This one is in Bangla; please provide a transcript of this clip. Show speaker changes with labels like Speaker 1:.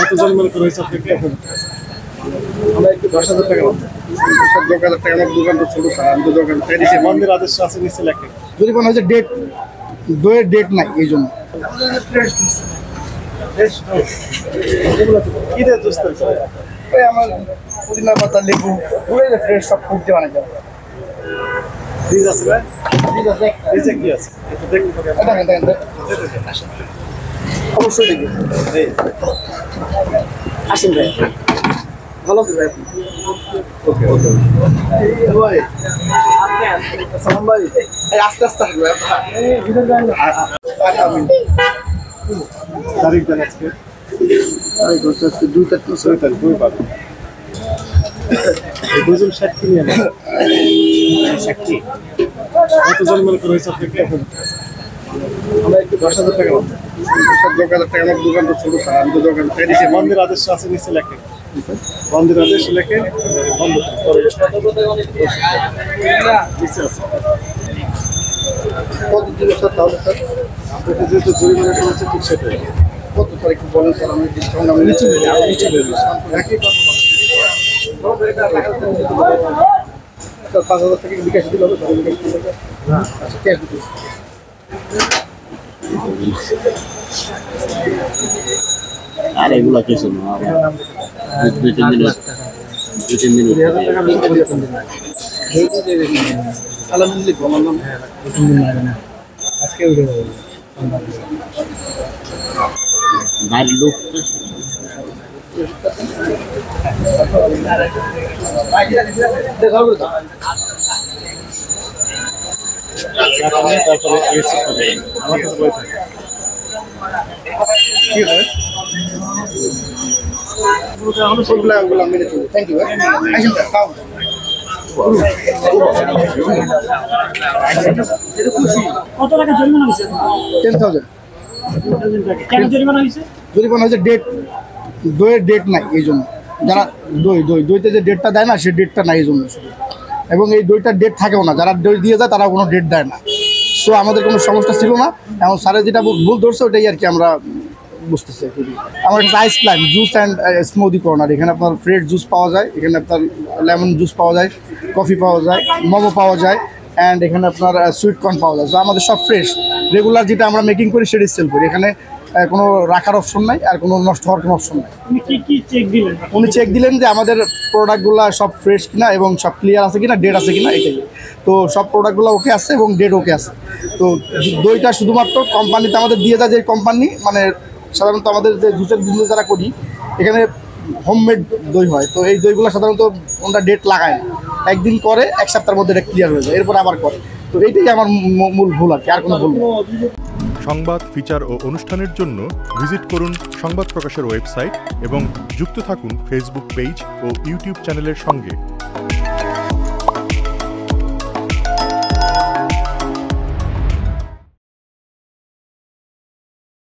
Speaker 1: কতজন মনে করে হয়েছে আপনাকে?
Speaker 2: আমরা একটু 10,000 টাকা 10,000 টাকা আমার দোকানটা ছোট স্যার, আমি তো দোকান থেকে দিচ্ছি।
Speaker 1: বন্ধের আদেশ আছে নিচে লেখে।
Speaker 2: জরিমানা হয়েছে ডেট, দইয়ের ডেট নাই এই জন্য।
Speaker 1: কি দিয়ে জুস তৈরি করে?
Speaker 2: ওই আমার পুদিনা পাতা, লেবু, পুরো ফ্রেশ সব ফুড দিয়ে বানাই যাবে।
Speaker 1: ফ্রিজ আছে ভাই?
Speaker 2: ঠিক আছে,
Speaker 1: ফ্রিজে কি আছে? একটু দেখুন তো কেমন।
Speaker 2: দেখেন অবশ্যই দেখি।
Speaker 1: এই
Speaker 2: আসেন ভাই, ভালো আছে ভাই?
Speaker 1: ওকে ওকে।
Speaker 2: ভাই সালাম ভাই, এই আস্তে আস্তে আসবে আমি।
Speaker 1: তারিখ দেন আজকে।
Speaker 2: তারিখ হচ্ছে আজকে 2 তারিখ।
Speaker 1: 6 তারিখ, 2 পাবেন। এই দুজন সাক্ষী নিয়ে নেন। সাক্ষী কতজন মনে করে হয়েছে আপনাকে?
Speaker 2: আমরা একটু 10,000 টাকা 10,000 টাকা আমার দোকানটা ছোট স্যার, আমি তো দোকান থেকে দিচ্ছি।
Speaker 1: বন্ধের আদেশ আছে নিচে লেখে। বন্ধের আদেশ লেখে বন্ধ করে নিচে আছে।
Speaker 2: কত দিন স্যার তাহলে স্যার?
Speaker 1: আপনাকে যেহেতু জরিমানা করেছে ঠিক সেটাই।
Speaker 2: কত স্যার একটু বলেন স্যার, আমি ডিসকাউন্ট আমি
Speaker 1: নিচে নেই, আপনি নিচে নেই।
Speaker 2: একই কথা বলেন স্যার। 5,000 টাকা বিকাশ দিলে হবে স্যার? বিকাশ দিলে হবে? আচ্ছা ক্যাশ দিতে
Speaker 3: আর এগুলা কিছু না, দুই তিন মিনিট
Speaker 2: আজকে উঠে যাবে
Speaker 3: বাইরের লোক
Speaker 1: তারপরে রিসিভ করে দেবেন। আমার কাছে বই থাকে।
Speaker 2: কি হয় ওগুলো মেনে চলবে। Thank you. আসেন স্যার, খাও।
Speaker 4: কত টাকা জরিমানা হয়েছে?
Speaker 2: 10,000
Speaker 4: কেন জরিমানা হয়েছে?
Speaker 2: জরিমানা হয়েছে ডেট, দইয়ের ডেট নাই এই জন্য। যারা দইতে যে ডেটটা দেয় না, সেই ডেটটা নাই এই জন্য। এবং এই দইটার ডেট থাকেও না, যারা দই দিয়ে যায় তারা কোনো ডেট দেয় না। সো আমাদের কোনো সমস্যা ছিল না। এখন স্যারের যেটা ভুল ধরছে ওটাই আর কি আমরা বুঝতেছি। আমার কাছে ice cream juice and smoothie corner, এখানে আপনার ফ্রেশ জুস পাওয়া যায়, এখানে আপনার লেমন জুস পাওয়া যায়, কফি পাওয়া যায়, মোমো পাওয়া যায়, অ্যান্ড এখানে আপনার সুইট কর্ন পাওয়া যায়। তো আমাদের সব ফ্রেশ, রেগুলার যেটা আমরা মেকিং করি সেটাই সেল করি। এখানে কোনো রাখার অপশন নাই, আর কোনো নষ্ট হওয়ার কোনো অপশন নাই।
Speaker 4: উনি কি চেক দিলেন?
Speaker 2: উনি চেক দিলেন যে আমাদের প্রোডাক্টগুলো সব ফ্রেশ কিনা এবং সব ক্লিয়ার আছে কিনা, ডেট আছে কিনা, এটাই। তো সব প্রোডাক্টগুলো ওকে আছে এবং ডেট ওকে আছে। তো দইটা শুধুমাত্র কোম্পানিতে আমাদের দিয়ে যায়, যে কোম্পানি মানে সাধারণত আমাদের যে জুসের বিজনেস যারা করি এখানে হোমমেড দই হয়। তো এই দইগুলো সাধারণত ওনারা ডেট লাগায় না, একদিন করে, এক সপ্তাহের মধ্যে এটা ক্লিয়ার হয়ে যায়, এরপর আবার করে। তো এইটাই আমার মূল ভুল আর কি, আর কোনো ভুল না।
Speaker 5: সংবাদ, ফিচার ও অনুষ্ঠানের জন্য ভিজিট করুন সংবাদ প্রকাশের ওয়েবসাইট এবং যুক্ত থাকুন ফেসবুক পেজ ও ইউটিউব চ্যানেলের সঙ্গে।